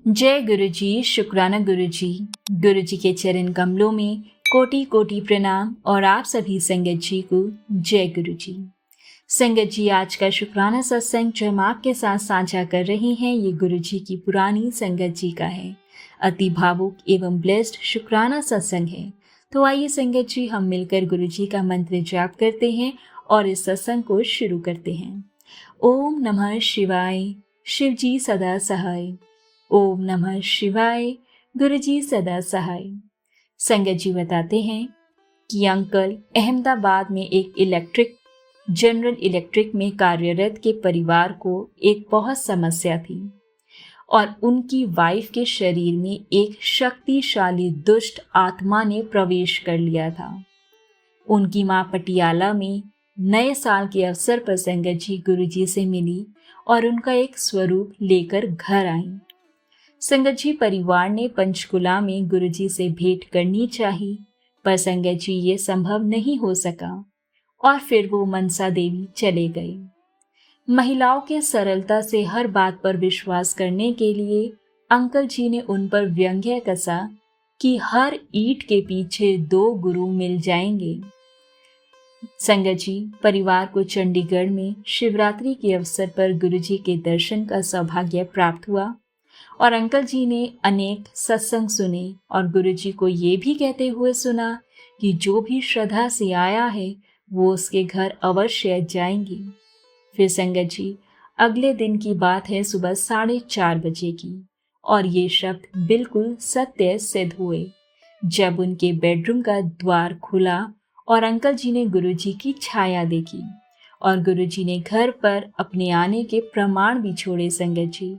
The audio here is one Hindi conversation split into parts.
जय गुरु जी, शुक्राना गुरु जी। गुरु जी के चरण कमलों में कोटि कोटि प्रणाम और आप सभी संगत जी को जय गुरु जी। संगत जी, आज का शुक्राना सत्संग जो हम आपके साथ साझा कर रहे हैं ये गुरु जी की पुरानी संगत जी का है। अति भावुक एवं ब्लेस्ड शुक्राना सत्संग है। तो आइए संगत जी, हम मिलकर गुरु जी का मंत्र जाप करते हैं और इस सत्संग को शुरू करते हैं। ओम नमः शिवाय, शिव जी सदा सहाय। ओम नमः शिवाय, गुरु जी सदा सहाय। संगत जी बताते हैं कि अंकल अहमदाबाद में एक जनरल इलेक्ट्रिक में कार्यरत के परिवार को एक बहुत समस्या थी और उनकी वाइफ के शरीर में एक शक्तिशाली दुष्ट आत्मा ने प्रवेश कर लिया था। उनकी मां पटियाला में नए साल के अवसर पर संगत जी गुरु जी से मिली और उनका एक स्वरूप लेकर घर आई। संगत जी परिवार ने पंचकुला में गुरुजी से भेंट करनी चाहिए, पर संगत जी ये संभव नहीं हो सका और फिर वो मनसा देवी चले गए। महिलाओं के सरलता से हर बात पर विश्वास करने के लिए अंकल जी ने उन पर व्यंग्य कसा कि हर ईंट के पीछे 2 गुरु मिल जाएंगे। संगत जी परिवार को चंडीगढ़ में शिवरात्रि के अवसर पर गुरुजी के दर्शन का सौभाग्य प्राप्त हुआ और अंकल जी ने अनेक सत्संग सुने और गुरुजी को ये भी कहते हुए सुना कि जो भी श्रद्धा से आया है वो उसके घर अवश्य जाएंगे। फिर संगत जी अगले दिन की बात है, सुबह 4:30 बजे की, और ये शब्द बिल्कुल सत्य सिद्ध हुए जब उनके बेडरूम का द्वार खुला और अंकल जी ने गुरुजी की छाया देखी और गुरुजी ने घर पर अपने आने के प्रमाण भी छोड़े। संगत जी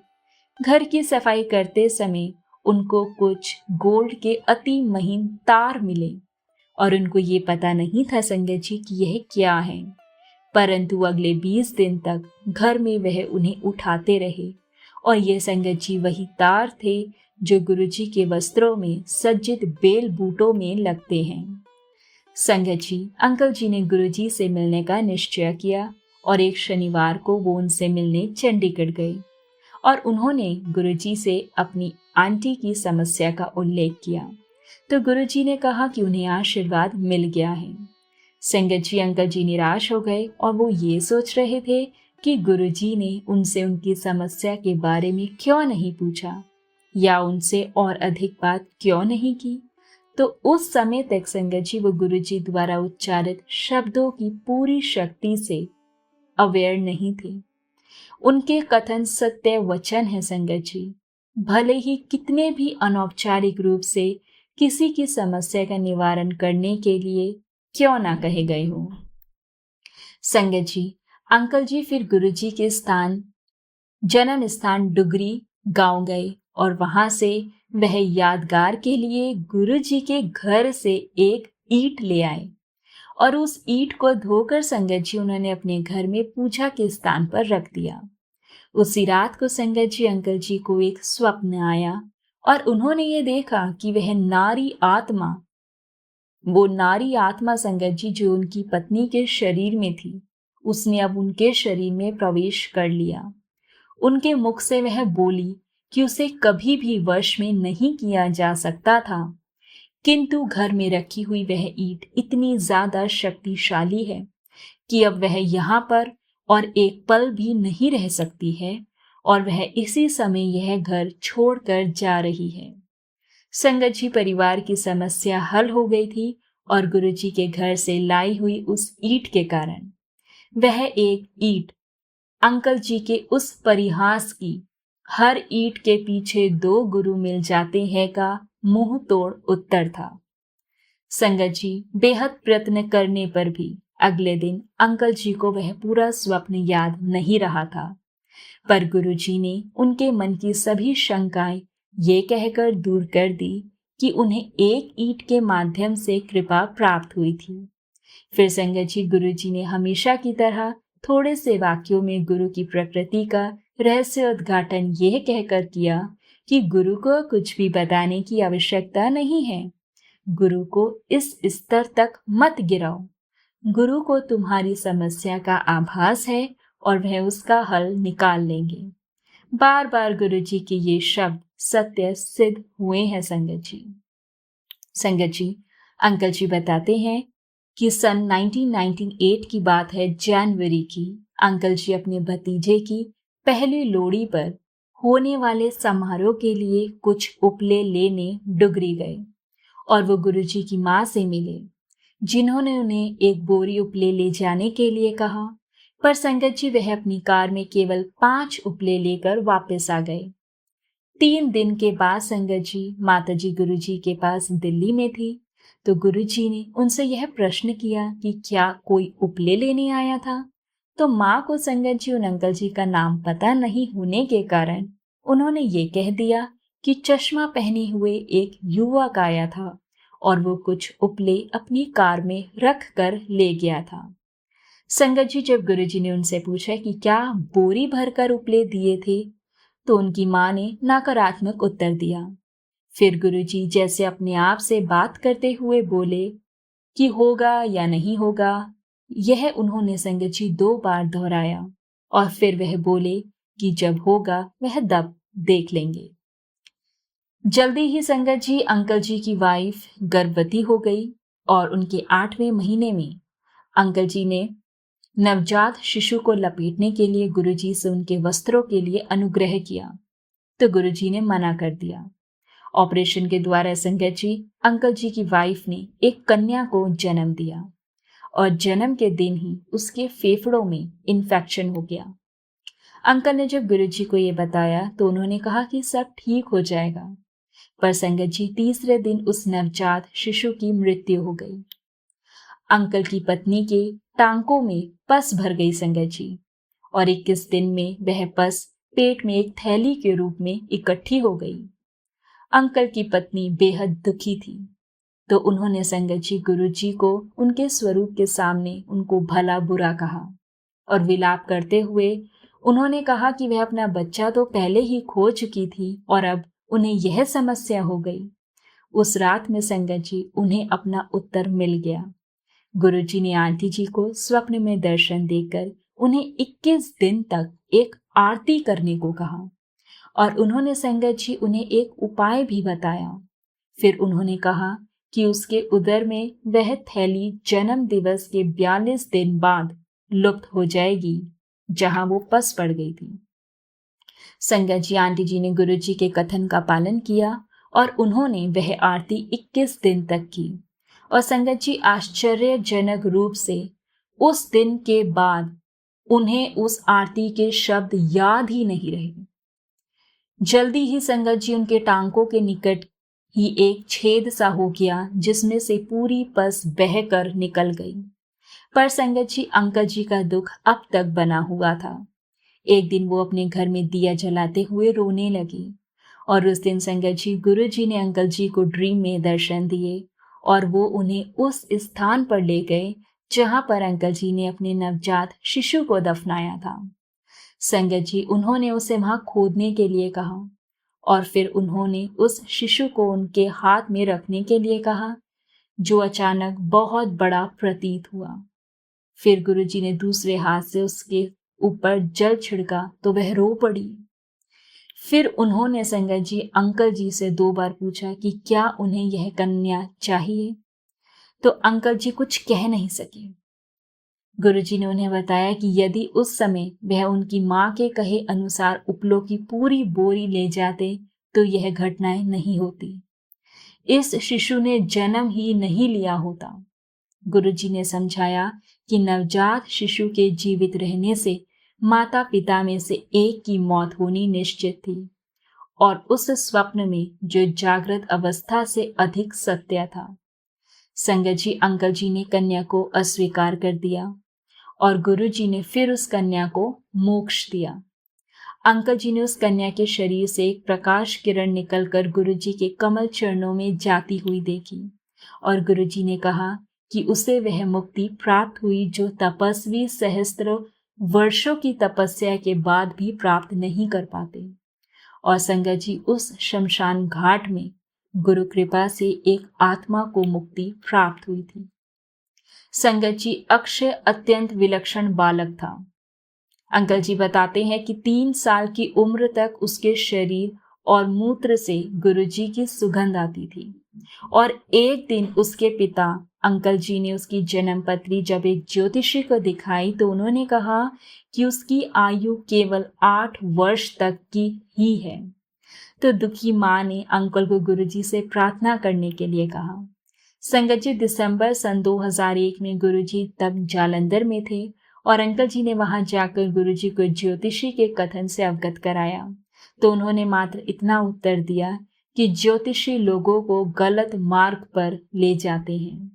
घर की सफाई करते समय उनको कुछ गोल्ड के अति महीन तार मिले और उनको ये पता नहीं था संगत जी कि यह क्या है, परंतु अगले 20 दिन तक घर में वह उन्हें उठाते रहे और ये संगत जी वही तार थे जो गुरुजी के वस्त्रों में सज्जित बेल बूटों में लगते हैं। संगत जी अंकल जी ने गुरुजी से मिलने का निश्चय किया और एक शनिवार को वो उनसे मिलने चंडीगढ़ गए और उन्होंने गुरुजी से अपनी आंटी की समस्या का उल्लेख किया तो गुरुजी ने कहा कि उन्हें आशीर्वाद मिल गया है। संगत जी अंकल जी निराश हो गए और वो ये सोच रहे थे कि गुरुजी ने उनसे उनकी समस्या के बारे में क्यों नहीं पूछा या उनसे और अधिक बात क्यों नहीं की। तो उस समय तक संगत जी वो गुरुजी द्वारा उच्चारित शब्दों की पूरी शक्ति से अवेयर नहीं थे। उनके कथन सत्य वचन है संगत जी, भले ही कितने भी अनौपचारिक रूप से किसी की समस्या का निवारण करने के लिए क्यों ना कहे गए हो। संगत जी अंकल जी फिर गुरुजी के जन्म स्थान डुगरी गांव गए और वहां से वह यादगार के लिए गुरुजी के घर से एक ईंट ले आए और उस ईंट को धोकर संगत जी उन्होंने अपने घर में पूजा के स्थान पर रख दिया। उसी रात को संगत जी अंकल जी को एक स्वप्न आया और उन्होंने ये देखा कि वह नारी आत्मा संगत जी जो उनकी पत्नी के शरीर में थी, उसने अब उनके शरीर में प्रवेश कर लिया। उनके मुख से वह बोली कि उसे कभी भी वश में नहीं किया जा सकता था, किंतु घर में रखी हुई वह ईंट इतनी ज्यादा शक्तिशाली है कि अब वह यहाँ पर और एक पल भी नहीं रह सकती है और वह इसी समय यह घर छोड़कर जा रही है। संगत जी परिवार की समस्या हल हो गई थी और गुरुजी के घर से लाई हुई उस ईंट के कारण वह एक ईंट अंकल जी के उस परिहास की हर ईंट के पीछे 2 गुरु मिल जाते हैं का मुंह तोड़ उत्तर था। संगत जी बेहद प्रयत्न करने पर भी अगले दिन अंकल जी को वह पूरा स्वप्न याद नहीं रहा था, पर गुरुजी ने उनके मन की सभी शंकाएं ये कहकर दूर कर दी कि उन्हें एक ईंट के माध्यम से कृपा प्राप्त हुई थी। फिर संगत जी गुरुजी ने हमेशा की तरह थोड़े से वाक्यों में गुरु की प्रकृति का रहस्य उद्घाटन यह कहकर किया कि गुरु को कुछ भी बताने की आवश्यकता नहीं है। गुरु को इस स्तर तक मत गिराओ। गुरु को तुम्हारी समस्या का आभास है और वह उसका हल निकाल लेंगे। बार बार गुरुजी के ये शब्द सत्य सिद्ध हुए हैं संगत जी। संगत जी, अंकल जी बताते हैं कि सन 1998 की बात है, जनवरी की। अंकल जी अपने भतीजे की पहली लोहड़ी पर होने वाले समारोह के लिए कुछ उपले लेने डुगरी गए और वो गुरुजी की माँ से मिले, जिन्होंने उन्हें एक बोरी उपले ले जाने के लिए कहा। पर संगत जी, वह अपनी कार में केवल 5 उपले लेकर वापस आ गए। 3 दिन के बाद संगत जी, माताजी गुरुजी के पास दिल्ली में थी, तो गुरुजी ने उनसे यह प्रश्न किया कि क्या कोई उपले लेने आया था। तो माँ को संगत जी उन अंकल जी का नाम पता नहीं होने के कारण उन्होंने ये कह दिया कि चश्मा पहने हुए एक युवक आया था और वो कुछ उपले अपनी कार में रख कर ले गया था। संगत जी, जब गुरुजी ने उनसे पूछा कि क्या बोरी भरकर उपले दिए थे, तो उनकी माँ ने नकारात्मक उत्तर दिया। फिर गुरुजी जैसे अपने आप से बात करते हुए बोले कि होगा या नहीं होगा, यह उन्होंने संगत जी 2 बार दोहराया और फिर वह बोले कि जब होगा वह तब देख लेंगे। जल्दी ही संगत जी, अंकल जी की वाइफ गर्भवती हो गई और उनके 8वें महीने में अंकल जी ने नवजात शिशु को लपेटने के लिए गुरुजी से उनके वस्त्रों के लिए अनुग्रह किया, तो गुरुजी ने मना कर दिया। ऑपरेशन के द्वारा संगत जी, अंकल जी की वाइफ ने एक कन्या को जन्म दिया और जन्म के दिन ही उसके फेफड़ों में इन्फेक्शन हो गया। अंकल ने जब गुरुजी को ये बताया तो उन्होंने कहा कि सब ठीक हो जाएगा, पर संगत जी, तीसरे दिन उस नवजात शिशु की मृत्यु हो गई। अंकल की पत्नी के टांकों में पस भर गई संगत जी, और 21 दिन में वह पस पेट में एक थैली के रूप में इकट्ठी हो गई। अंकल की पत्नी बेहद दुखी थी, तो उन्होंने संगत जी गुरुजी को उनके स्वरूप के सामने उनको भला बुरा कहा और विलाप करते हुए उन्होंने कहा कि वह अपना बच्चा तो पहले ही खो चुकी थी और अब उन्हें यह समस्या हो गई। उस रात में संगत जी, उन्हें अपना उत्तर मिल गया। गुरुजी ने आंटी जी को स्वप्न में दर्शन देकर उन्हें 21 दिन तक एक आरती करने को कहा और उन्होंने संगत जी उन्हें एक उपाय भी बताया। फिर उन्होंने कहा कि उसके उदर में वह थैली जन्म दिवस के 42 दिन बाद लुप्त हो जाएगी, जहां वो पस पड़ गई थी। संगत जी, आंटी जी ने गुरुजी के कथन का पालन किया और उन्होंने वह आरती 21 दिन तक की और संगत जी, आश्चर्यजनक रूप से उस दिन के बाद उन्हें उस आरती के शब्द याद ही नहीं रहे। जल्दी ही संगत जी, उनके टांकों के निकट ही एक छेद सा हो गया, जिसमें से पूरी पस बहकर निकल गई। पर संगत जी, अंकल जी का दुख अब तक बना हुआ था। एक दिन वो अपने घर में दिया जलाते हुए रोने लगी और उस दिन संगत जी, गुरुजी ने अंकल जी को ड्रीम में दर्शन दिए और वो उन्हें उस स्थान पर ले गए जहां पर अंकल जी ने अपने नवजात शिशु को दफनाया था। संगत जी, उन्होंने उसे वहां खोदने के लिए कहा और फिर उन्होंने उस शिशु को उनके हाथ में रखने के लिए कहा, जो अचानक बहुत बड़ा प्रतीत हुआ। फिर गुरुजी ने दूसरे हाथ से उसके ऊपर जल छिड़का तो वह रो पड़ी। फिर उन्होंने संगत जी, अंकल जी से 2 बार पूछा कि क्या उन्हें यह कन्या चाहिए, तो अंकल जी कुछ कह नहीं सके। गुरुजी ने उन्हें बताया कि यदि उस समय वह उनकी माँ के कहे अनुसार उपलों की पूरी बोरी ले जाते तो यह घटनाएं नहीं होती। इस शिशु ने जन्म ही नहीं लिया होता। गुरुजी ने समझाया कि नवजात शिशु के जीवित रहने से माता पिता में से एक की मौत होनी निश्चित थी और उस स्वप्न में जो जागृत अवस्था से अधिक सत्य था। संगत जी, अंकल जी ने कन्या को अस्वीकार कर दिया और गुरुजी ने फिर उस कन्या को मोक्ष दिया। अंकल जी ने उस कन्या के शरीर से एक प्रकाश किरण निकलकर गुरुजी के कमल चरणों में जाती हुई देखी और गुरुजी ने कहा कि उसे वह मुक्ति प्राप्त हुई जो तपस्वी सहस्त्र वर्षों की तपस्या के बाद भी प्राप्त नहीं कर पाते। और संगत जी, उस शमशान घाट में गुरु कृपा से एक आत्मा को मुक्ति प्राप्त हुई थी। संगत जी, अक्षय अत्यंत विलक्षण बालक था। अंकल जी बताते हैं कि 3 साल की उम्र तक उसके शरीर और मूत्र से गुरुजी की सुगंध आती थी। और एक दिन उसके पिता अंकल जी ने उसकी जन्म पत्री जब एक ज्योतिषी को दिखाई तो उन्होंने कहा कि उसकी आयु केवल 8 वर्ष तक की ही है। तो दुखी माँ ने अंकल को गुरुजी से प्रार्थना करने के लिए कहा। संगत जी, दिसंबर सन 2001 में गुरुजी तब जालंधर में थे और अंकल जी ने वहां जाकर गुरुजी को ज्योतिषी के कथन से अवगत कराया। तो उन्होंने मात्र इतना उत्तर दिया कि ज्योतिषी लोगों को गलत मार्ग पर ले जाते हैं।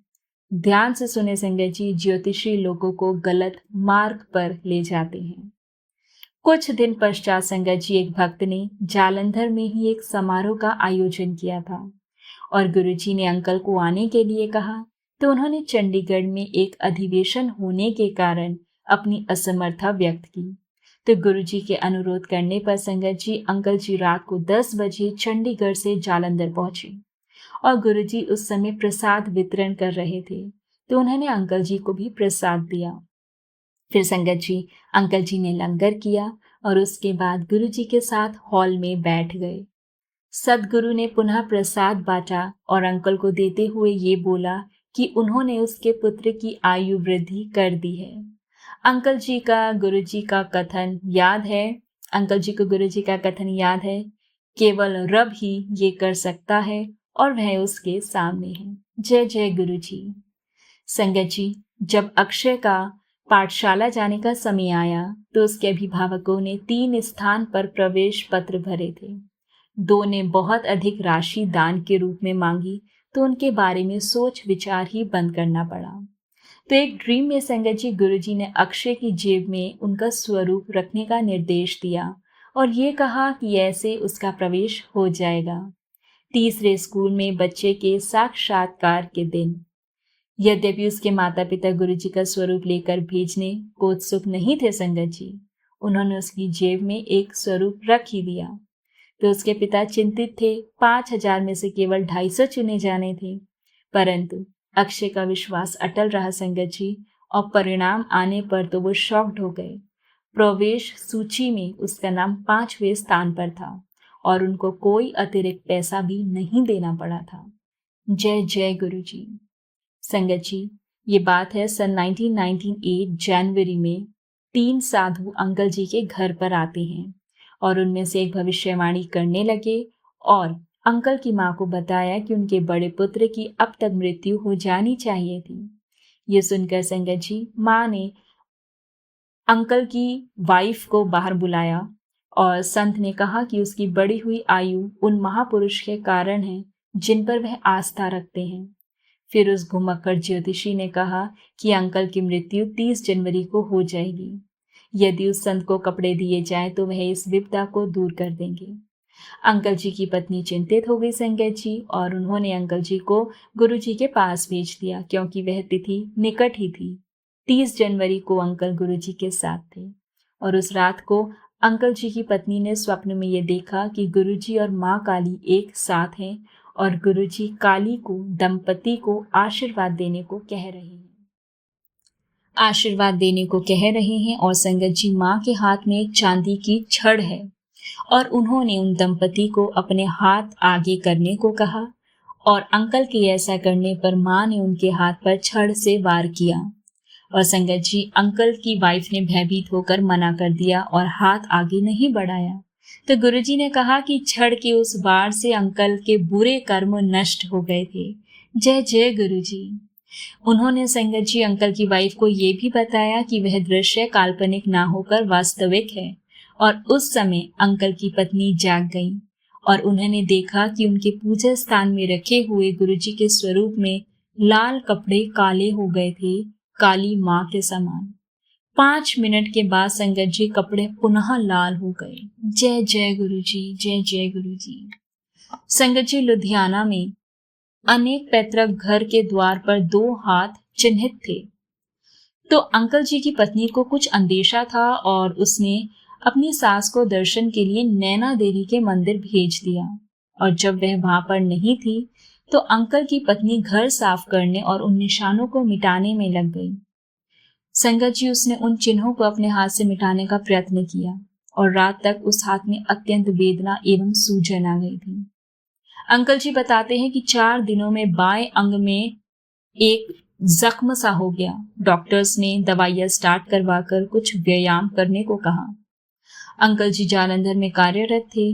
ध्यान से सुने संगत जी, ज्योतिषी लोगों को गलत मार्ग पर ले जाते हैं। कुछ दिन पश्चात संगत जी, एक भक्त ने जालंधर में ही एक समारोह का आयोजन किया था और गुरुजी ने अंकल को आने के लिए कहा। तो उन्होंने चंडीगढ़ में एक अधिवेशन होने के कारण अपनी असमर्थता व्यक्त की। तो गुरुजी के अनुरोध करने पर संगत जी, अंकल जी रात को 10 बजे चंडीगढ़ से जालंधर पहुंचे और गुरुजी उस समय प्रसाद वितरण कर रहे थे। तो उन्होंने अंकल जी को भी प्रसाद दिया। फिर संगत जी, अंकल जी ने लंगर किया और उसके बाद गुरुजी के साथ हॉल में बैठ गए। सदगुरु ने पुनः प्रसाद बांटा और अंकल को देते हुए ये बोला कि उन्होंने उसके पुत्र की आयु वृद्धि कर दी है। अंकल जी का गुरुजी का कथन याद है। अंकल जी को गुरुजी का कथन याद है, केवल रब ही ये कर सकता है और वह उसके सामने है। जय जय गुरुजी। संगत जी, जब अक्षय का पाठशाला जाने का समय आया तो उसके अभिभावकों ने 3 स्थान पर प्रवेश पत्र भरे थे। 2 ने बहुत अधिक राशि दान के रूप में मांगी तो उनके बारे में सोच विचार ही बंद करना पड़ा। तो एक ड्रीम में संगत जी, गुरुजी ने अक्षय की जेब में उनका स्वरूप रखने का निर्देश दिया और ये कहा कि ऐसे उसका प्रवेश हो जाएगा। तीसरे स्कूल में बच्चे के साक्षात्कार के दिन। यद्यपि उसके माता पिता गुरुजी का स्वरूप लेकर भेजने को उत्सुक नहीं थे संगत जी, उन्होंने उसकी जेब में एक स्वरूप रख ही दिया। तो उसके पिता चिंतित थे। 5,000 में से केवल 250 चुने जाने थे, परंतु अक्षय का विश्वास अटल रहा संगत जी, और परिणाम आने पर तो वो शॉक्ड हो गए। प्रवेश सूची में उसका नाम 5वें स्थान पर था और उनको कोई अतिरिक्त पैसा भी नहीं देना पड़ा था। जय जय गुरुजी। संगत जी, ये बात है सन 1998 जनवरी में 3 साधु अंकल जी के घर पर आते हैं और उनमें से एक भविष्यवाणी करने लगे और अंकल की माँ को बताया कि उनके बड़े पुत्र की अब तक मृत्यु हो जानी चाहिए थी। ये सुनकर संगत जी, माँ ने अंकल की वाइफ को बाहर बुलाया और संत ने कहा कि उसकी बढ़ी हुई आयु उन महापुरुष के कारण है जिन पर वह आस्था रखते हैं। फिर उस घुमक्कड़ ज्योतिषी ने कहा कि अंकल की मृत्यु 30 जनवरी को हो जाएगी। यदि उस संत को कपड़े दिए जाएं तो वह इस विपदा को दूर कर देंगे। अंकल जी की पत्नी चिंतित हो गई संगत जी, और उन्होंने अंकल जी को गुरुजी के पास भेज दिया क्योंकि वह तिथि निकट ही थी। 30 जनवरी को अंकल गुरुजी के साथ थे और उस रात को अंकल जी की पत्नी ने स्वप्न में यह देखा कि गुरुजी और माँ काली एक साथ हैं और गुरुजी काली को, दंपति को आशीर्वाद देने को कह रहे हैं। और संगत जी, माँ के हाथ में एक चांदी की छड़ है और उन्होंने उन दंपति को अपने हाथ आगे करने को कहा और अंकल के ऐसा करने पर माँ ने उनके हाथ पर छड़ से वार किया और संगत जी, अंकल की वाइफ ने भयभीत होकर मना कर दिया और हाथ आगे नहीं बढ़ाया। तो गुरुजी ने कहा कि छड़ के उस वार से अंकल के बुरे कर्म नष्ट हो गए थे। जय जय गुरुजी। उन्होंने संगत जी अंकल की वाइफ को ये भी बताया कि वह दृश्य काल्पनिक ना होकर वास्तविक है और उस समय अंकल की पत्नी जाग गई और उन्होंने देखा कि उनके पूजा स्थान में रखे हुए गुरुजी के स्वरूप में लाल कपड़े काले हो गए थे, काली माँ के समान। 5 मिनट के बाद संगत जी कपड़े पुनः लाल हो गए। जय जय गुरुजी, जय जय गुरुजी। संगत जी, लुधियाना में अनेक पैतृक घर के द्वार पर 2 हाथ चिन्हित थे। तो अंकल जी की पत्नी को कुछ अंदेशा था और उसने अपनी सास को दर्शन के लिए नैना देवी के मंदिर भेज दिया और जब वह वहां पर नहीं थी तो अंकल की पत्नी घर साफ करने और उन निशानों को मिटाने में लग गई। संगत जी उसने उन चिन्हों को अपने हाथ से मिटाने का प्रयत्न किया और रात तक उस हाथ में अत्यंत वेदना एवं सूजन आ गई थी। अंकल जी बताते हैं कि 4 दिनों में बाएं अंग में एक जख्म सा हो गया। डॉक्टर्स ने दवाइयां स्टार्ट करवाकर कुछ व्यायाम करने को कहा। अंकल जी जालंधर में कार्यरत थे,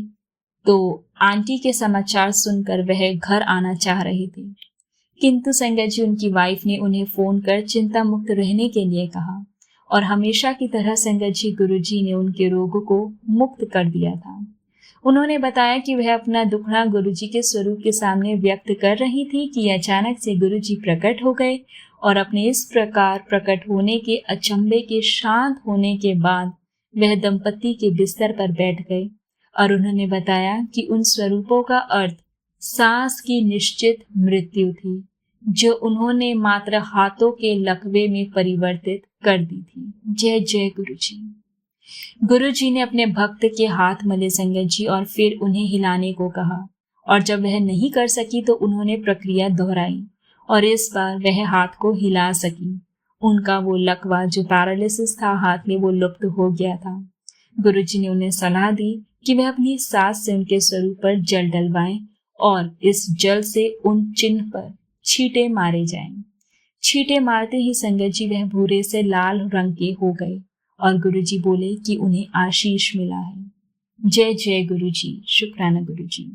तो आंटी के समाचार सुनकर वह घर आना चाह रहे थे, किंतु संगत जी उनकी वाइफ ने उन्हें फोन कर चिंता मुक्त रहने के लिए कहा और हमेशा की तरह संगत जी गुरुजी ने उनके रोग को मुक्त कर दिया था। उन्होंने बताया कि वह अपना दुखड़ा गुरुजी के स्वरूप के सामने व्यक्त कर रही थी कि अचानक से गुरुजी प्रकट हो गए और अपने इस प्रकार प्रकट होने के अचंभे के शांत होने के बाद वह दंपति के बिस्तर पर बैठ गए और उन्होंने बताया कि उन स्वरूपों का अर्थ सांस की निश्चित मृत्यु थी, जो उन्होंने मात्र हाथों के लकवे में परिवर्तित कर दी थी। जय जय गुरुजी। गुरुजी ने अपने भक्त के हाथ मले संगत जी और फिर उन्हें हिलाने को कहा और जब वह नहीं कर सकी तो उन्होंने प्रक्रिया दोहराई और इस बार वह हाथ को हिला सकी। उनका वो लकवा जो पैरालिसिस था हाथ में वो लुप्त हो गया था। गुरुजी ने उन्हें सलाह दी कि वह अपनी सांस से उनके स्वरूप पर जल डलवाएं और इस जल से उन चिन्ह पर छींटे मारे जाएं। छींटे मारते ही संगत जी वह भूरे से लाल रंग के हो गए और गुरुजी बोले कि उन्हें आशीष मिला है। जय जय गुरुजी, शुक्राना गुरुजी।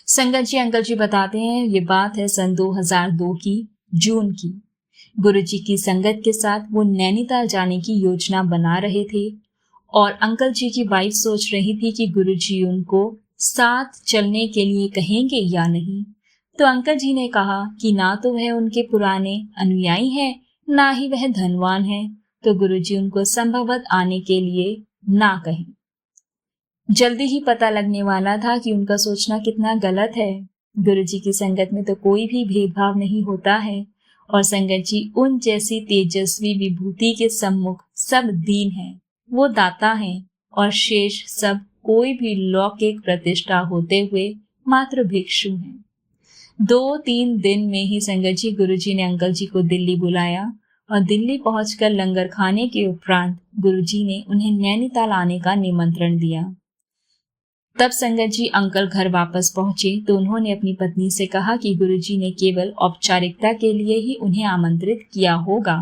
संगत जी अंकल जी बताते हैं ये बात है सन 2002 की जून की। गुरुजी की संगत के साथ वो नैनीताल जाने की योजना बना रहे थे और अंकल जी की वाइफ सोच रही थी कि गुरुजी उनको साथ चलने के लिए कहेंगे या नहीं। तो अंकल जी ने कहा कि ना तो वह उनके पुराने अनुयायी हैं, ना ही वह धनवान है, तो गुरुजी उनको संभवत आने के लिए ना कहें। जल्दी ही पता लगने वाला था कि उनका सोचना कितना गलत है। गुरुजी की संगत में तो कोई भी भेदभाव नहीं होता है और संगत जी उन जैसी तेजस्वी विभूति के सम्मुख सब दीन है, वो दाता है और शेष सब कोई भी लौकिक प्रतिष्ठा होते हुए मात्र भिक्षु हैं। 2-3 दिन में ही संगत जी गुरुजी ने अंकल जी को दिल्ली बुलाया और दिल्ली पहुंचकर लंगर खाने के उपरांत गुरुजी ने उन्हें नैनीताल आने का निमंत्रण दिया। तब संगत जी अंकल घर वापस पहुंचे तो उन्होंने अपनी पत्नी से कहा कि गुरुजी ने केवल औपचारिकता के लिए ही उन्हें आमंत्रित किया होगा,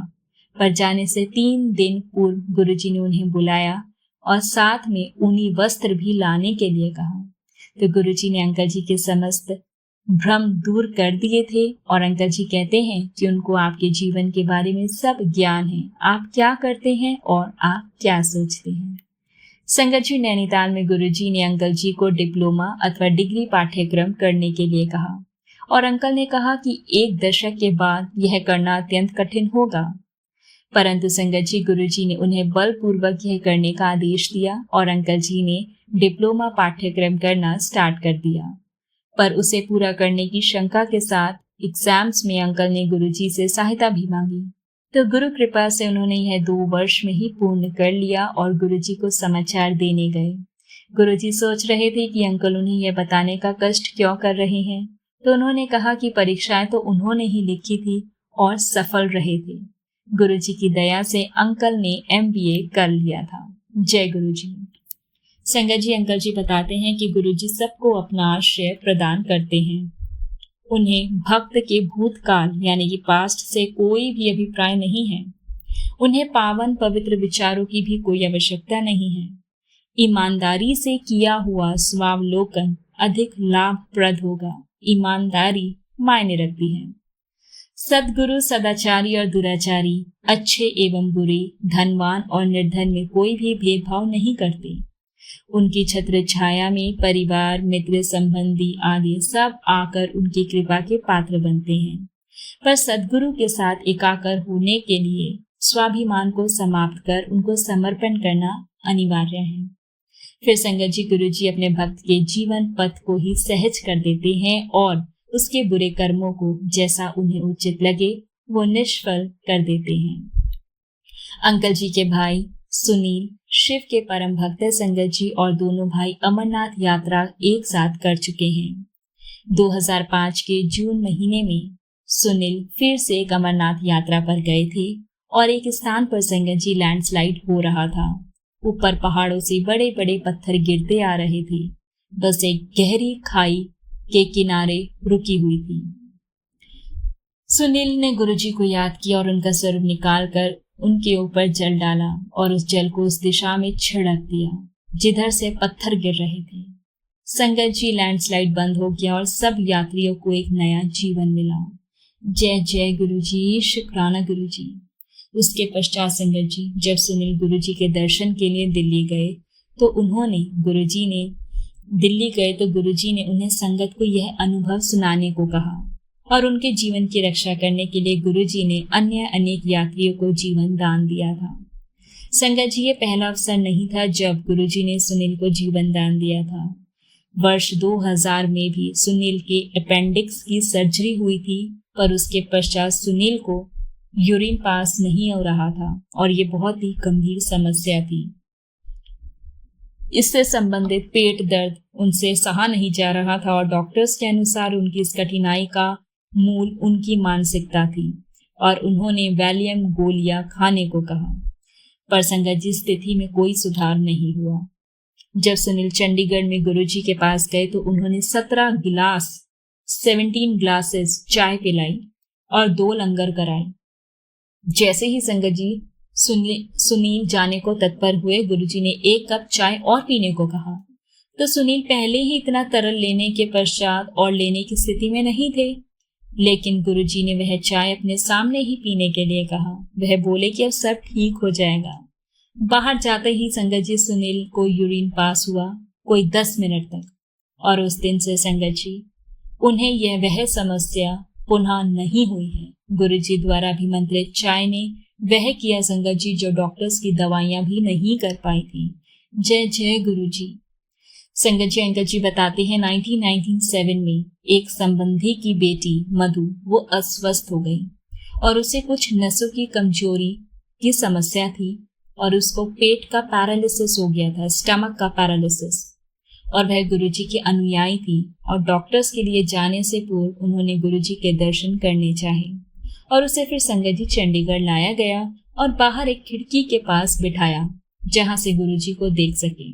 पर जाने से 3 दिन पूर्व गुरुजी ने उन्हें बुलाया और साथ में ऊनी वस्त्र भी लाने के लिए कहा। तो गुरुजी ने अंकल जी के समस्त भ्रम दूर कर दिए थे और अंकल जी कहते हैं कि उनको आपके जीवन के बारे में सब ज्ञान है, आप क्या करते हैं और आप क्या सोचते हैं। संगत जी नैनीताल में गुरुजी ने अंकल जी को डिप्लोमा अथवा डिग्री पाठ्यक्रम करने के लिए कहा और अंकल ने कहा कि 1 दशक के बाद यह करना अत्यंत कठिन होगा, परंतु संगत जी गुरुजी ने उन्हें बलपूर्वक यह करने का आदेश दिया और अंकल जी ने डिप्लोमा पाठ्यक्रम करना स्टार्ट कर दिया। पर उसे पूरा करने की शंका के साथ एग्जाम्स में अंकल ने गुरुजी से सहायता भी मांगी, तो गुरु कृपा से उन्होंने यह 2 वर्ष में ही पूर्ण कर लिया और गुरुजी को समाचार देने गए। गुरुजी सोच रहे थे कि अंकल उन्हें यह बताने का कष्ट क्यों कर रहे हैं, तो उन्होंने कहा कि परीक्षाएं तो उन्होंने ही लिखी थी और सफल रहे थे। गुरुजी की दया से अंकल ने MBA कर लिया था। जय गुरुजी। संगत जी अंकल जी बताते हैं कि गुरुजी सबको अपना आश्रय प्रदान करते हैं। उन्हें भक्त के भूतकाल यानी कि पास्ट से कोई भी अभिप्राय नहीं है। उन्हें पावन पवित्र विचारों की भी कोई आवश्यकता नहीं है। ईमानदारी से किया हुआ स्वावलोकन अधिक लाभप्रद होगा। ईमानदारी मायने रखती है। सद्गुरु सदाचारी और दुराचारी, अच्छे एवं बुरे, धनवान और निर्धन में कोई भी भेदभाव नहीं करते। उनकी छत्र छाया में परिवार, मित्र, संबंधी आदि सब आकर उनकी कृपा के पात्र बनते हैं। पर सद्गुरु के साथ एकाकार होने के लिए स्वाभिमान को समाप्त कर उनको समर्पण करना अनिवार्य है। फिर संगत जी गुरुजी अपने भक्त के जीवन पथ को ही सहज कर देते हैं और उसके बुरे कर्मों को जैसा उन्हें उचित लगे वो निष्फल कर देते हैं। अंकल जी के भाई सुनील शिव के परम भक्त संगत जी और दोनों भाई अमरनाथ यात्रा एक साथ कर चुके हैं। 2005 के जून महीने में सुनील फिर से एक अमरनाथ यात्रा पर गए थे और एक स्थान पर संगत जी लैंडस्लाइड हो रहा था। ऊपर पहाड़ों से बड़े बड़े पत्थर गिरते आ रहे थे। बस एक गहरी खाई के किनारे रुकी हुई थी। सुनील ने गुरुजी को याद किया और उनका स्वरूप निकालकर उनके ऊपर जल डाला और उस जल को उस दिशा में छिड़क दिया जिधर से पत्थर गिर रहे थे। संगत जी लैंडस्लाइड बंद हो गया और सब यात्रियों को एक नया जीवन मिला। जय जय गुरुजी, शुक्राना गुरुजी। उसके पश्चात संगत जी जब सुनील गुरुजी के दर्शन के लिए दिल्ली गए तो गुरुजी ने उन्हें संगत को यह अनुभव सुनाने को कहा और उनके जीवन की रक्षा करने के लिए गुरुजी ने अन्य अनेक यात्रियों को जीवन दान दिया था। संगत जी ये पहला अवसर नहीं था जब गुरुजी ने सुनील को जीवन दान दिया था। वर्ष 2000 में भी सुनील के अपेंडिक्स की सर्जरी हुई थी, पर उसके पश्चात सुनील को यूरिन पास नहीं हो रहा था और ये बहुत ही गंभीर समस्या थी। इससे संबंधित पेट दर्द उनसे सहा नहीं जा रहा था और डॉक्टर्स के अनुसार उनकी इस कठिनाई का मूल उनकी मानसिकता थी और उन्होंने वैलियम गोलियां खाने को कहा, पर संगत जी स्थिति में कोई सुधार नहीं हुआ। जब सुनील चंडीगढ़ में गुरुजी के पास गए तो उन्होंने 17 ग्लासेस चाय पिलाई और 2 लंगर कराए। जैसे ही संगत जी सुनील जाने को तत्पर हुए, गुरुजी ने 1 कप चाय और पीने को कहा तो सुनील पहले ही इतना तरल लेने के पश्चात और लेने की स्थिति में नहीं थे, लेकिन गुरुजी ने वह चाय अपने सामने ही पीने के लिए कहा। वह बोले कि अब सब ठीक हो जाएगा। बाहर जाते ही संगत जी सुनील को यूरिन पास हुआ कोई 10 मिनट तक, और उस दिन से संगत जी उन्हें यह वह समस्या पुनः नहीं हुई है। गुरुजी द्वारा भी मंत्रित चाय ने वह किया संगत जी जो डॉक्टर्स की दवाइयां भी नहीं कर पाई थी। जय जय गुरुजी। संगत जी अंकल जी बताते हैं 1997 में एक संबंधी की बेटी मधु वो अस्वस्थ हो गई और उसे कुछ नसों की कमजोरी की समस्या थी और उसको पेट का पैरालिसिस हो गया था, स्टमक का पैरालिसिस, और वह गुरुजी की अनुयायी थी और डॉक्टर्स के लिए जाने से पूर्व उन्होंने गुरुजी के दर्शन करने चाहे और उसे फिर संगत जी चंडीगढ़ लाया गया और बाहर एक खिड़की के पास बिठाया जहां से गुरुजी को देख सके।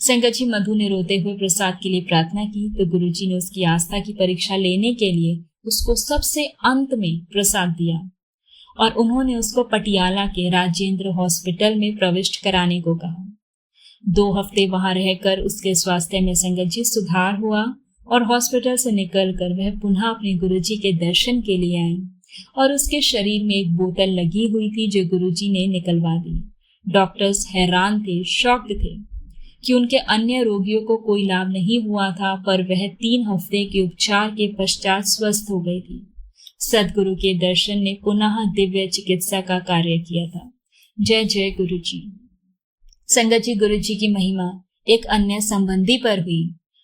संगत जी मधु ने रोते हुए प्रसाद के लिए प्रार्थना की तो गुरुजी ने उसकी आस्था की परीक्षा लेने के लिए उसको सबसे अंत में प्रसाद दिया और उन्होंने उसको पटियाला के राजेंद्र हॉस्पिटल में प्रविष्ट कराने को कहा। 2 हफ्ते वहां रहकर उसके स्वास्थ्य में संगत जी सुधार हुआ और हॉस्पिटल से निकलकर वह पुनः अपने गुरुजी के दर्शन के लिए आई और उसके शरीर में एक बोतल लगी हुई थी जो गुरुजी ने निकलवा दी। डॉक्टर्स हैरान थे, शॉक्ड थे कि उनके अन्य रोगियों को कोई लाभ नहीं हुआ था, पर वह 3 हफ्ते के उपचार के पश्चात स्वस्थ हो गई थी। सदगुरु के दर्शन ने पुनः दिव्य चिकित्सा का कार्य किया था। जय जय गुरुजी। संगत जी गुरुजी की महिमा एक अन्य संबंधी पर हुई।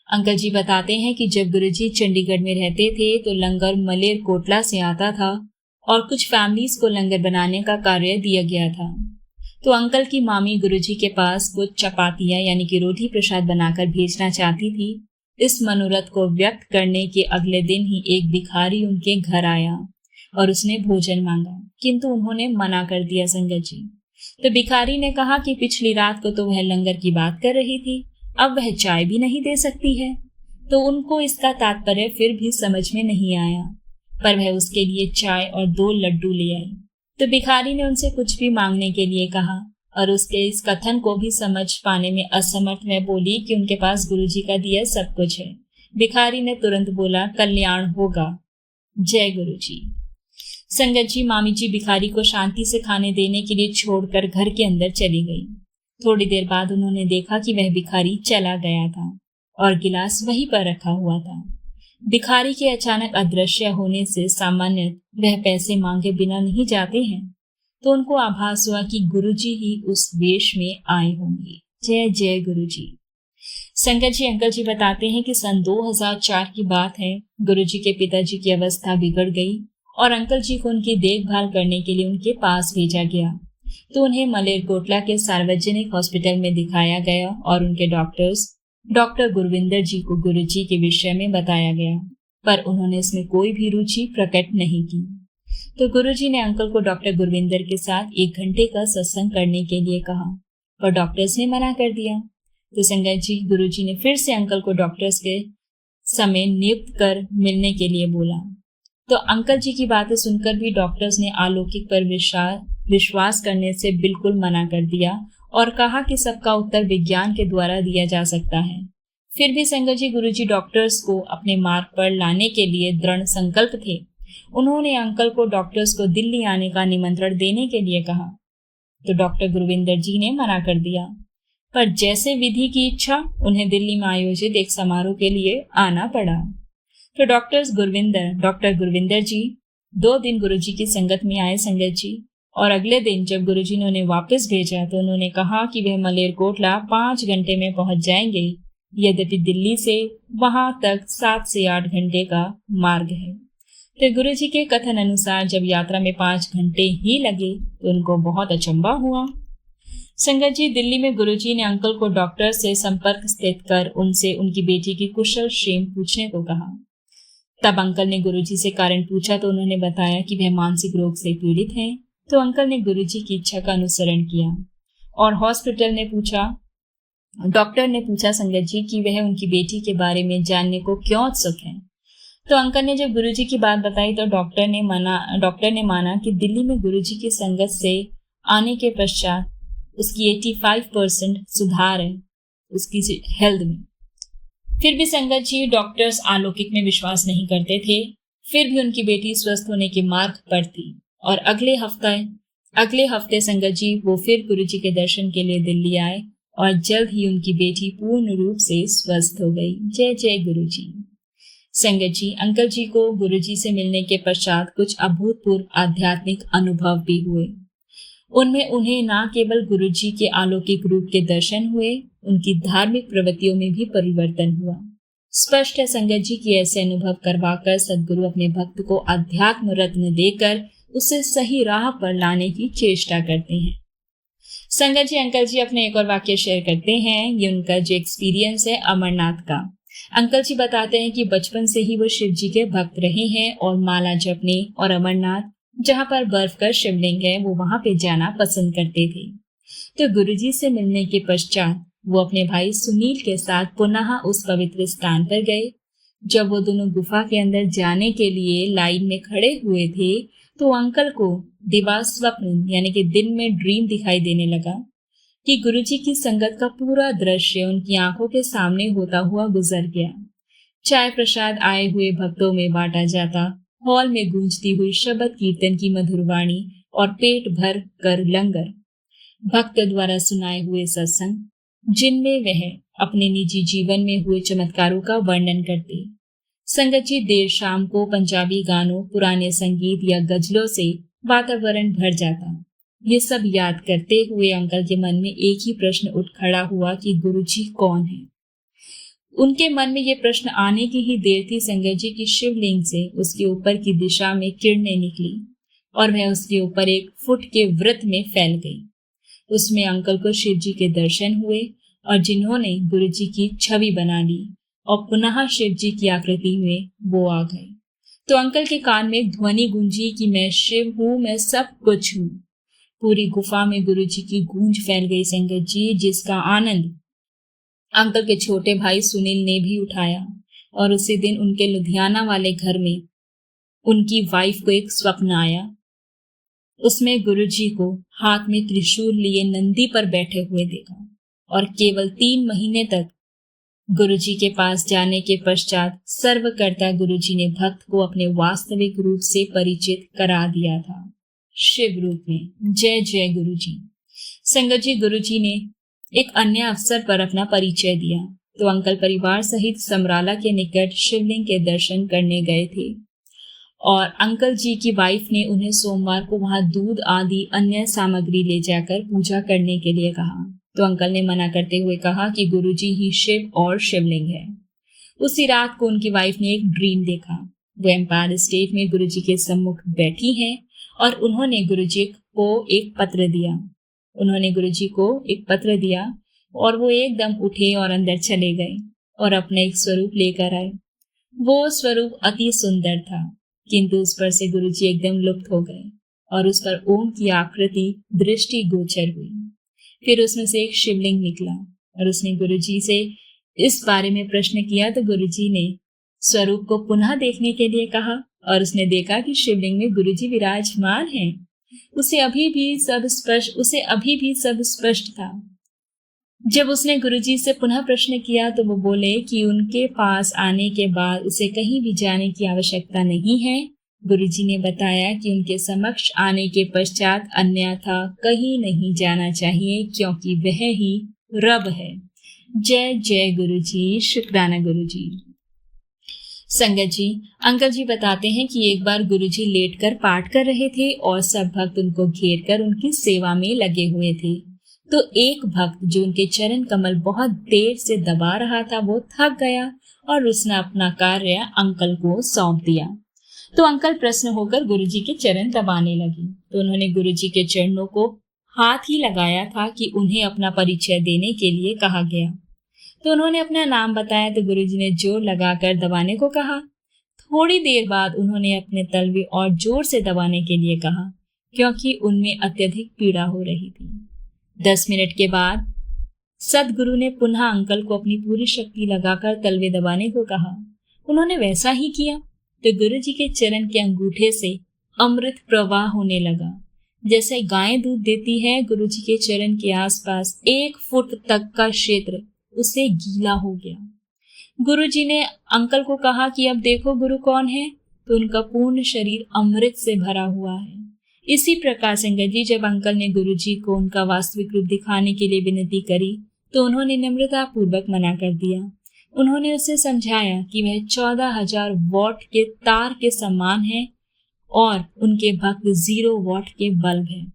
अंकल जी बताते हैं कि जब गुरुजी चंडीगढ़ में रहते थे तो लंगर मलेर कोटला से आता था और कुछ फैमिलीज को लंगर बनाने का कार्य दिया गया था। तो अंकल की मामी गुरुजी के पास कुछ चपातियां यानी कि रोटी प्रसाद बनाकर भेजना चाहती थी। इस मनोरथ को व्यक्त करने के अगले दिन ही एक भिखारी उनके घर आया और उसने भोजन मांगा, किंतु उन्होंने मना कर दिया संगत जी। तो भिखारी ने कहा कि पिछली रात को तो वह लंगर की बात कर रही थी, अब वह चाय भी नहीं दे सकती है। तो उनको इसका तात्पर्य फिर भी समझ में नहीं आया, पर वह उसके लिए चाय और 2 लड्डू ले आई। तो भिखारी ने उनसे कुछ भी मांगने के लिए कहा और उसके इस कथन को भी समझ पाने में असमर्थ वह बोली कि उनके पास गुरुजी का दिया सब कुछ है। भिखारी ने तुरंत बोला, कल्याण होगा। जय गुरुजी। संगत जी मामी जी भिखारी को शांति से खाने देने के लिए छोड़कर घर के अंदर चली गई। थोड़ी देर बाद उन्होंने देखा कि वह भिखारी चला गया था और गिलास वहीं पर रखा हुआ था। भिखारी के अचानक अदृश्य होने से सामान्य वह पैसे मांगे बिना नहीं जाते हैं, तो उनको आभास हुआ कि गुरुजी ही उस वेश में आए होंगे। जय जय गुरुजी। संगत जी अंकल जी बताते हैं कि सन 2004 की बात है। गुरुजी के पिताजी की अवस्था बिगड़ गई और अंकल जी को उनकी देखभाल करने के लिए उनके पास भेजा गया। तो उन्हें मलेरकोटला के सार्वजनिक हॉस्पिटल में दिखाया गया और उनके डॉक्टर गुरविंदर जी को गुरुजी के विषय में बताया गया, पर उन्होंने इसमें कोई भी रुचि प्रकट नहीं की। तो गुरुजी ने अंकल को डॉक्टर गुरविंदर के साथ 1 घंटे का सत्संग करने के लिए कहा, पर डॉक्टर्स ने मना कर दिया। तो संगत जी, गुरुजी ने फिर से अंकल को डॉक्टर्स के समय नियुक्त कर मिलने के लिए बोला। तो अंकल जी की बातें सुनकर भी डॉक्टर्स ने अलौकिक पर विश्वास करने से बिल्कुल मना कर दिया और कहा कि सबका उत्तर विज्ञान के द्वारा दिया जा सकता है। फिर भी संगत जी, गुरुजी डॉक्टर्स को अपने मार्ग पर लाने के लिए दृढ़ संकल्प थे। उन्होंने अंकल को डॉक्टर्स को दिल्ली आने का निमंत्रण देने के लिए कहा, तो डॉक्टर गुरविंदर जी ने मना कर दिया। पर जैसे विधि की इच्छा, उन्हें दिल्ली में आयोजित एक समारोह के लिए आना पड़ा। तो डॉक्टर गुरविंदर जी 2 दिन गुरुजी की संगत में आए संगत जी, और अगले दिन जब गुरुजी ने उन्हें वापस भेजा तो उन्होंने कहा कि वह मलेरकोटला 5 घंटे में पहुंच जाएंगे, यद्यपि दिल्ली से वहां तक 7 से 8 घंटे का मार्ग है। तो गुरुजी के कथन अनुसार जब यात्रा में 5 घंटे ही लगे तो उनको बहुत अचंभा हुआ। संगत जी, दिल्ली में गुरुजी ने अंकल को डॉक्टर से संपर्क स्थित कर उनसे उनकी बेटी की कुशल क्षेम पूछने को कहा। तब अंकल ने गुरुजी से कारण पूछा तो उन्होंने बताया कि वह मानसिक रोग से पीड़ित हैं। तो अंकल ने गुरुजी की इच्छा का अनुसरण किया और डॉक्टर ने पूछा संगत जी कि वह उनकी बेटी के बारे में जानने को क्यों उत्सुक है। तो अंकल ने जब गुरुजी की बात बताई तो डॉक्टर ने माना कि दिल्ली में गुरुजी की संगत से आने के पश्चात उसकी 85% सुधार है उसकी हेल्थ में। फिर भी संगत जी, डॉक्टर्स अलौकिक में विश्वास नहीं करते थे। फिर भी उनकी बेटी स्वस्थ होने के मार्ग पर थी और अगले हफ्ते संगत जी वो फिर गुरुजी के दर्शन के लिए दिल्ली आए और जल्द ही उनकी बेटी पूर्ण रूप से स्वस्थ हो गई। जय जय गुरुजी। संगत जी, अंकल जी को गुरुजी से मिलने के पश्चात कुछ अभूतपूर्व आध्यात्मिक अनुभव भी हुए। उनमें उन्हें न केवल गुरुजी के अलौकिक रूप के दर्शन हुए, उनकी धार्मिक प्रवृत्तियों में भी परिवर्तन हुआ। स्पष्ट है संगत जी कि ऐसे अनुभव करवाकर सद्गुरु अपने भक्त को अध्यात्म रत्न देकर उसे सही राह पर लाने की चेष्टा करते हैं। संगत जी, अंकल जी अपने एक और वाक्य शेयर करते हैं। ये उनका जो एक्सपीरियंस है अमरनाथ का। अंकल जी बताते हैं कि बचपन से ही वो शिव जी के भक्त रहे हैं और माला जपने और अमरनाथ जहाँ पर बर्फ का शिवलिंग है वो वहां पे जाना पसंद करते थे। तो गुरुजी से मिलने के पश्चात वो अपने भाई सुनील के साथ पुनः उस पवित्र स्थान पर गए। जब वो दोनों गुफा के अंदर जाने के लिए लाइन में खड़े हुए थे तो अंकल को दिवा स्वप्न यानी कि दिन में ड्रीम दिखाई देने लगा कि गुरुजी की संगत का पूरा दृश्य उनकी आंखों के सामने होता हुआ गुजर गया। चाय प्रसाद आए हुए भक्तों में बांटा जाता, हॉल में गूंजती हुई शब्द कीर्तन की मधुर वाणी और पेट भर कर लंगर, भक्त द्वारा सुनाए हुए सत्संग जिनमें वह अपने निजी जीवन में हुए चमत्कारों का वर्णन करते। संगत जी, देर शाम को पंजाबी गानों, पुराने संगीत या गजलों से वातावरण भर जाता। ये सब याद करते हुए अंकल के मन में एक ही प्रश्न उठ खड़ा हुआ कि गुरुजी कौन है। उनके मन में ये प्रश्न आने की ही देर थी संगत जी की शिवलिंग से उसके ऊपर की दिशा में किरणें निकली और वह उसके ऊपर 1 फुट के वृत्त में फैल गई। उसमें अंकल को शिव जी के दर्शन हुए और जिन्होंने गुरुजी की छवि बना ली और पुनः शिव जी की आकृति में वो आ गए। तो अंकल के कान में ध्वनि गूंजी कि मैं शिव हूँ, मैं सब कुछ हूँ। पूरी गुफा में गुरुजी की गूंज फैल गई संगत जी, जिसका आनंद अंकल के छोटे भाई सुनील ने भी उठाया। और उसी दिन उनके लुधियाना वाले घर में उनकी वाइफ को एक स्वप्न आया। उसमें गुरुजी को हाथ में त्रिशूल लिए नंदी पर बैठे हुए देखा और केवल 3 महीने तक गुरुजी के पास जाने के पश्चात सर्वकर्ता गुरुजी ने भक्त को अपने वास्तविक रूप से परिचित करा दिया था, शिव रूप में। जय जय गुरुजी। संगत जी, गुरुजी ने एक अन्य अवसर पर अपना परिचय दिया तो अंकल परिवार सहित समराला के निकट शिवलिंग के दर्शन करने गए थे और अंकल जी की वाइफ ने उन्हें सोमवार को वहां दूध आदि अन्य सामग्री ले जाकर पूजा करने के लिए कहा। तो अंकल ने मना करते हुए कहा कि गुरुजी ही शिव और शिवलिंग है। उसी रात को उनकी वाइफ ने एक ड्रीम देखा। वो एम्पायर स्टेट में गुरुजी के सम्मुख बैठी हैं और उन्होंने गुरुजी को एक पत्र दिया और वो एकदम उठे और अंदर चले गए और अपना एक स्वरूप लेकर आए। वो स्वरूप अति सुंदर था किंतु उस पर से गुरुजी एकदम लुप्त हो गए और उस पर ओम की आकृति दृष्टि गोचर हुई। फिर उसमें से एक शिवलिंग निकला और उसने गुरुजी से इस बारे में प्रश्न किया तो गुरुजी ने स्वरूप को पुनः देखने के लिए कहा और उसने देखा कि शिवलिंग में गुरुजी विराजमान हैं। उसे अभी भी सब स्पष्ट था। जब उसने गुरुजी से पुनः प्रश्न किया तो वो बोले कि उनके पास आने के बाद उसे कहीं भी जाने की आवश्यकता नहीं है। गुरुजी ने बताया कि उनके समक्ष आने के पश्चात अन्यथा कहीं नहीं जाना चाहिए, क्योंकि वह ही रब है। जय जय गुरुजी, शुक्राना गुरुजी। संगत जी, अंकल जी बताते हैं कि एक बार गुरुजी लेटकर पाठ कर रहे थे और सब भक्त उनको घेर कर उनकी सेवा में लगे हुए थे। तो एक भक्त जो उनके चरण कमल बहुत देर से दबा रहा था वो थक गया और उसने अपना कार्य अंकल को सौंप दिया। तो अंकल प्रसन्न होकर गुरुजी के चरण दबाने लगे। तो उन्होंने गुरुजी के चरणों को हाथ ही लगाया था कि उन्हें अपना परिचय देने के लिए कहा गया। तो उन्होंने अपना नाम बताया तो गुरुजी ने जोर लगाकर दबाने को कहा। थोड़ी देर बाद उन्होंने अपने तलवे और जोर से दबाने के लिए कहा, क्योंकि उनमें अत्यधिक पीड़ा हो रही थी। 10 मिनट के बाद सदगुरु ने पुनः अंकल को अपनी पूरी शक्ति लगाकर तलवे दबाने को कहा। उन्होंने वैसा ही किया तो गुरुजी के चरण के अंगूठे से अमृत प्रवाह होने लगा। जैसे गायें दूध देती है, गुरुजी के चरण के आसपास 1 फुट तक का क्षेत्र उसे गीला हो गया। गुरुजी ने अंकल को कहा कि अब देखो गुरु कौन है, तो उनका पूर्ण शरीर अमृत से भरा हुआ है। इसी प्रकार संगत जी, जब अंकल ने गुरुजी को उनका वास्तविक रूप दिखाने के लिए विनती करी तो उन्होंने नम्रता पूर्वक मना कर दिया। उन्होंने उसे समझाया कि वह 14,000 वॉट के तार के समान है और उनके भक्त 0 वॉट के बल्ब है।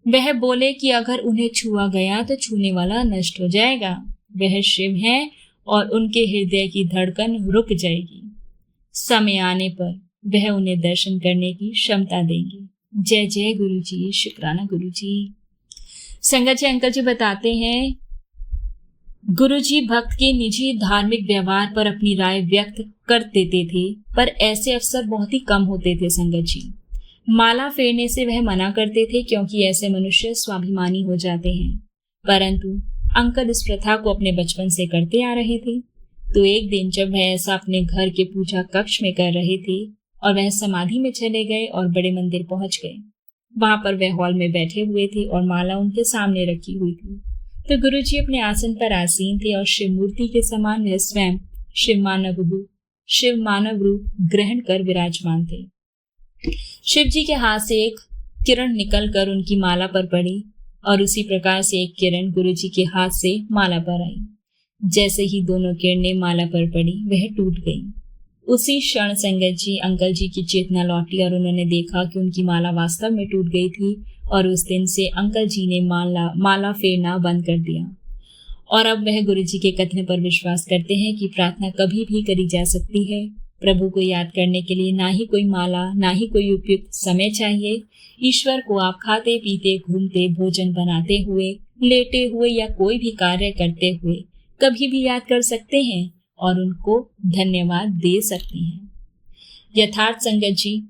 वह बोले कि अगर उन्हें छुआ गया तो छूने वाला नष्ट हो जाएगा। वह शिव हैं और उनके हृदय की धड़कन रुक जाएगी। समय आने पर वह उन्हें दर्शन करने की क्षमता देंगे। जय जय गुरुजी, शुक्राना गुरुजी। संगत जी, अंकल जी बताते हैं गुरुजी भक्त के निजी धार्मिक व्यवहार पर अपनी राय व्यक्त कर देते थे, पर ऐसे अवसर बहुत ही कम होते थे। संगत जी, माला फेरने से वह मना करते थे क्योंकि ऐसे मनुष्य स्वाभिमानी हो जाते हैं, परंतु अंकल इस प्रथा को अपने बचपन से करते आ रहे थे। तो एक दिन जब वह ऐसा अपने घर के पूजा कक्ष में कर रहे थे और वह समाधि में चले गए और बड़े मंदिर पहुंच गए। वहां पर वह हॉल में बैठे हुए थे और माला उनके सामने रखी हुई थी। तो गुरुजी अपने आसन पर आसीन थे और शिव मूर्ति के समान वह स्वयं शिव मानव रूप ग्रहण कर विराजमान थे। शिव जी के हाथ से एक किरण निकलकर उनकी माला पर पड़ी और उसी प्रकार से एक किरण गुरुजी के हाथ से माला पर आई। जैसे ही दोनों किरणें माला पर पड़ी वह टूट गई। उसी क्षण संगत जी अंकल जी की चेतना लौटी और उन्होंने देखा कि उनकी माला वास्तव में टूट गई थी और उस दिन से अंकल जी ने माला फेरना बंद कर दिया। और अब वह गुरुजी के कथन पर विश्वास करते हैं कि प्रार्थना कभी भी करी जा सकती है। प्रभु को याद करने के लिए ना ही कोई माला, ना ही कोई उपयुक्त समय चाहिए। ईश्वर को आप खाते पीते, घूमते, भोजन बनाते हुए, लेटे हुए या कोई भी कार्य करते हुए कभी भी याद कर सकते हैं और उनको धन्यवाद दे सकते हैं। यथार्थ संगत जी,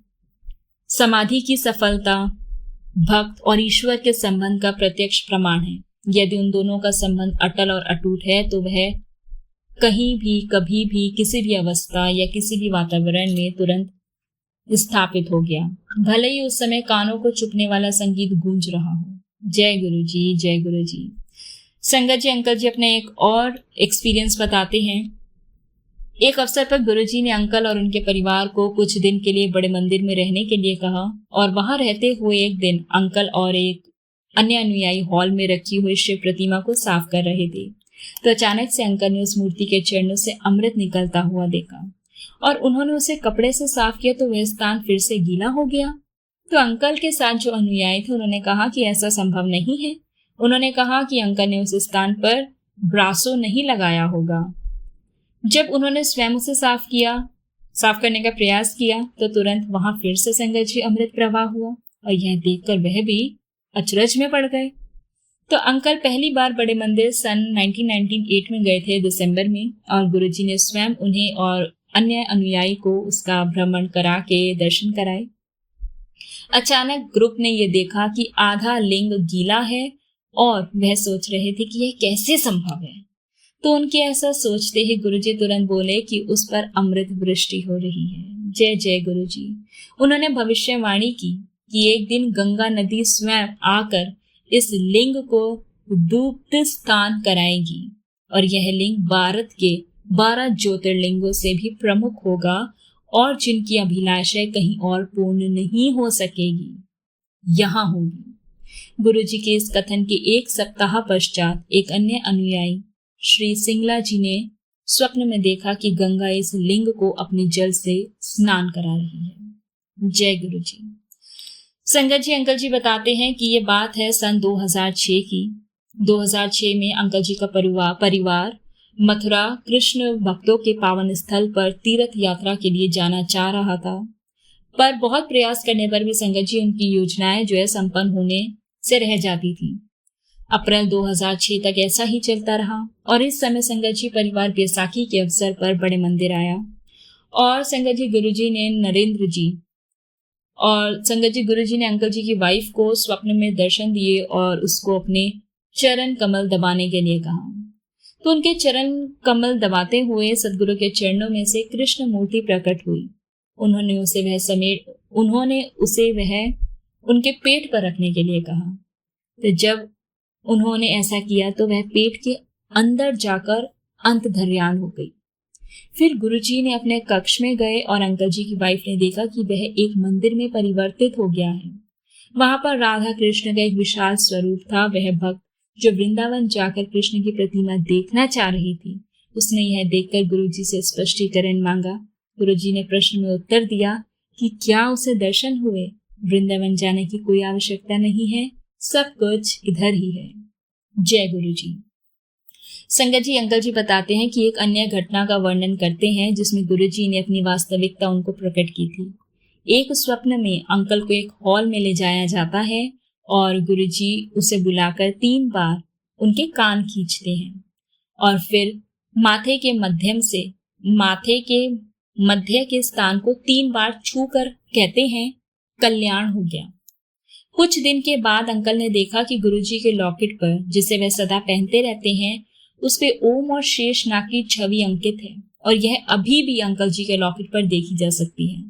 समाधि की सफलता भक्त और ईश्वर के संबंध का प्रत्यक्ष प्रमाण है। यदि उन दोनों का संबंध अटल और अटूट है तो वह कहीं भी, कभी भी, किसी भी अवस्था या किसी भी वातावरण में तुरंत स्थापित हो गया, भले ही उस समय कानों को चुपने वाला संगीत गूंज रहा हो। जय गुरु जी, जय गुरु जी। संगत जी अंकल जी अपने एक और एक्सपीरियंस बताते हैं। एक अवसर पर गुरुजी ने अंकल और उनके परिवार को कुछ दिन के लिए बड़े मंदिर में रहने के लिए कहा और वहां रहते हुए एक दिन अंकल और एक अन्य अनुयायी हॉल में रखी हुई शिव प्रतिमा को साफ कर रहे थे। तो अचानक से अंकल ने उस मूर्ति के चरणों से अमृत निकलता हुआ देखा और उन्होंने उसे कपड़े से साफ किया तो वह स्थान फिर से गीला हो गया। तो अंकल के साथ जो अनुयायी थे उन्होंने कहा कि ऐसा संभव नहीं है। उन्होंने कहा कि अंकल ने उस स्थान पर ब्रासो नहीं लगाया होगा। जब उन्होंने स्वयं उसे साफ करने का प्रयास किया तो तुरंत वहां फिर से संगत जी अमृत प्रवाह हुआ और यह देखकर वह भी अचरज में पड़ गए। तो अंकल पहली बार बड़े मंदिर सन 1998 में गए थे दिसंबर में और गुरुजी ने स्वयं उन्हें और अन्य अनुयायी को उसका भ्रमण करा के दर्शन कराए। अचानक ग्रुप ने यह देखा कि आधा लिंग गीला है और वह सोच रहे थे कि यह कैसे संभव है। तो उनके ऐसा सोचते ही गुरुजी तुरंत बोले कि उस पर अमृत वृष्टि हो रही है। जय जय गुरुजी। उन्होंने भविष्यवाणी की कि एक दिन गंगा नदी स्वयं आकर इस लिंग को दीप्त स्थान कराएगी और यह लिंग भारत के 12 ज्योतिर्लिंगों से भी प्रमुख होगा और जिनकी अभिलाषाएं कहीं और पूर्ण नहीं हो सकेगी, यहाँ होगी। गुरुजी के इस कथन के एक सप्ताह पश्चात एक अन्य अनुयायी श्री सिंगला जी ने स्वप्न में देखा कि गंगा इस लिंग को अपने जल से स्नान करा रही है। जय गुरुजी। संगत जी, अंकल जी बताते हैं कि ये बात है सन 2006 की। 2006 में अंकल जी का परिवार मथुरा कृष्ण भक्तों के पावन स्थल पर तीर्थ यात्रा के लिए जाना चाह रहा था, पर बहुत प्रयास करने पर भी संगत जी उनकी योजनाएं जो है संपन्न होने से रह जाती थी। अप्रैल 2006 तक ऐसा ही चलता रहा और इस समय संगत जी परिवार बैसाखी के अवसर पर बड़े मंदिर आया और संगत जी गुरुजी ने अंकल जी की वाइफ को स्वप्न में दर्शन दिए और उसको अपने चरण कमल दबाने के लिए कहा। तो उनके चरण कमल दबाते हुए सदगुरु के चरणों में से कृष्ण मूर्ति प्रकट हुई। उन्होंने उसे वह उनके पेट पर रखने के लिए कहा। तो जब उन्होंने ऐसा किया तो वह पेट के अंदर जाकर अंतर्ध्यान हो गई। फिर गुरुजी ने अपने कक्ष में गए और अंकल जी की वाइफ ने देखा कि वह एक मंदिर में परिवर्तित हो गया है। वहां पर राधा कृष्ण का एक विशाल स्वरूप था। वह भक्त जो वृंदावन जाकर कृष्ण की प्रतिमा देखना चाह रही थी, उसने यह देखकर गुरुजी से स्पष्टीकरण मांगा। गुरुजी ने प्रश्न में उत्तर दिया कि क्या उसे दर्शन हुए? वृंदावन जाने की कोई आवश्यकता नहीं है, सब कुछ इधर ही है। जय गुरुजी। संगत जी, अंकल जी बताते हैं कि एक अन्य घटना का वर्णन करते हैं जिसमें गुरुजी ने अपनी वास्तविकता उनको प्रकट की थी। एक स्वप्न में अंकल को एक हॉल में ले जाया जाता है और गुरुजी उसे बुलाकर 3 बार उनके कान खींचते हैं और फिर माथे के मध्य के स्थान को 3 बार छू कर कहते हैं, कल्याण हो गया। कुछ दिन के बाद अंकल ने देखा कि गुरुजी के लॉकेट पर, जिसे वह सदा पहनते रहते हैं, उस पे ओम और शेष नाग की छवि अंकित है और यह अभी भी अंकल जी के लॉकेट पर देखी जा सकती है।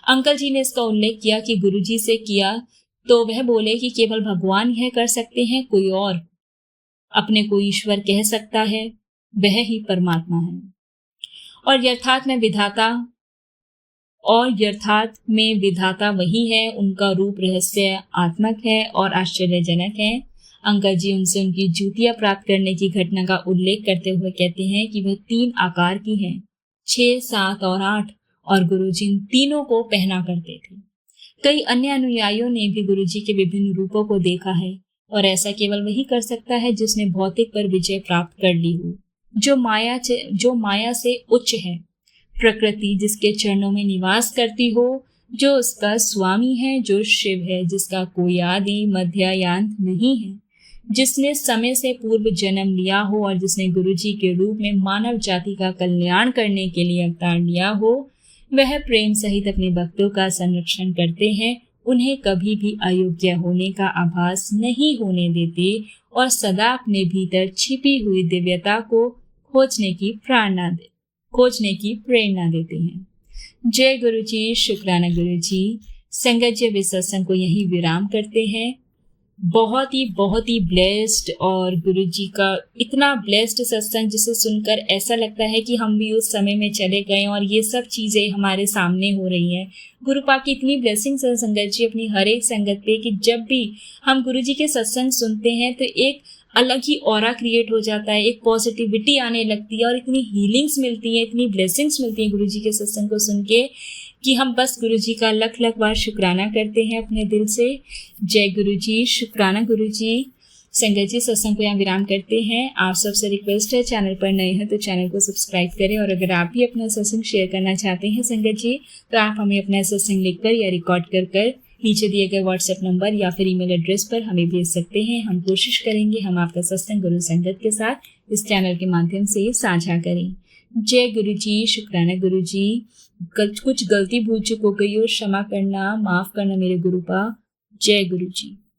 अंकल जी ने इसका उल्लेख किया कि गुरुजी से किया तो वह बोले कि केवल भगवान यह कर सकते हैं, कोई और अपने को ईश्वर कह सकता है, वह ही परमात्मा है। और यथार्थ में विधाता वही है। उनका रूप रहस्यात्मक है और आश्चर्यजनक है। अंकल जी उनसे उनकी जूतियां प्राप्त करने की घटना का उल्लेख करते हुए कहते हैं कि वह 3 आकार की हैं, 6, 7 और 8, और गुरुजी इन तीनों को पहना करते थे। कई अन्य अनुयायियों ने भी गुरुजी के विभिन्न रूपों को देखा है और ऐसा केवल वही कर सकता है जिसने भौतिक पर विजय प्राप्त कर ली हो, जो माया से उच्च है, प्रकृति जिसके चरणों में निवास करती हो, जो उसका स्वामी है, जो शिव है, जिसका कोई आदि मध्य या अंत नहीं है, जिसने समय से पूर्व जन्म लिया हो और जिसने गुरुजी के रूप में मानव जाति का कल्याण करने के लिए अवतार लिया हो, वह प्रेम सहित अपने भक्तों का संरक्षण करते हैं, उन्हें कभी भी अयोग्य होने का आभास नहीं होने देते और सदा अपने भीतर छिपी हुई दिव्यता को खोजने की प्रेरणा देते हैं। जय गुरुजी, शुक्राना गुरुजी। संगत जी, इस सत्संग को यही विराम करते हैं। बहुत ही ब्लेस्ड और गुरुजी का इतना ब्लेस्ड सत्संग जिसे सुनकर ऐसा लगता है कि हम भी उस समय में चले गए और ये सब चीजें हमारे सामने हो रही हैं। गुरु पाक की इतनी ब्लेसिंग्स है संगत जी अपनी हर एक संगत पे कि जब भी हम गुरुजी के सत्संग सुनते हैं तो एक अलग ही ऑरा क्रिएट हो जाता है, एक पॉजिटिविटी आने लगती है और इतनी हीलिंग्स मिलती है, इतनी ब्लेसिंग्स मिलती है गुरुजी के सत्संग को सुन के कि हम बस गुरुजी का लख बार शुक्राना करते हैं अपने दिल से। जय गुरुजी, शुक्राना गुरुजी। संगत जी, सत्संग को यहाँ विराम करते हैं। आप सबसे रिक्वेस्ट है, चैनल पर नए हैं तो चैनल को सब्सक्राइब करें और अगर आप भी अपना सत्संग शेयर करना चाहते हैं संगत जी, तो आप हमें अपना सत्संग लिखकर या रिकॉर्ड कर नीचे दिए गए व्हाट्सएप नंबर या फिर ईमेल एड्रेस पर हमें भेज सकते हैं। हम कोशिश करेंगे हम आपका सत्संग गुरु संगत के साथ इस चैनल के माध्यम से साझा करें। जय गुरु जी। शुक्राना गुरु जी। कुछ गलती भूल चूक हो गई हो, क्षमा करना, माफ करना मेरे गुरुपा। जय गुरु जी।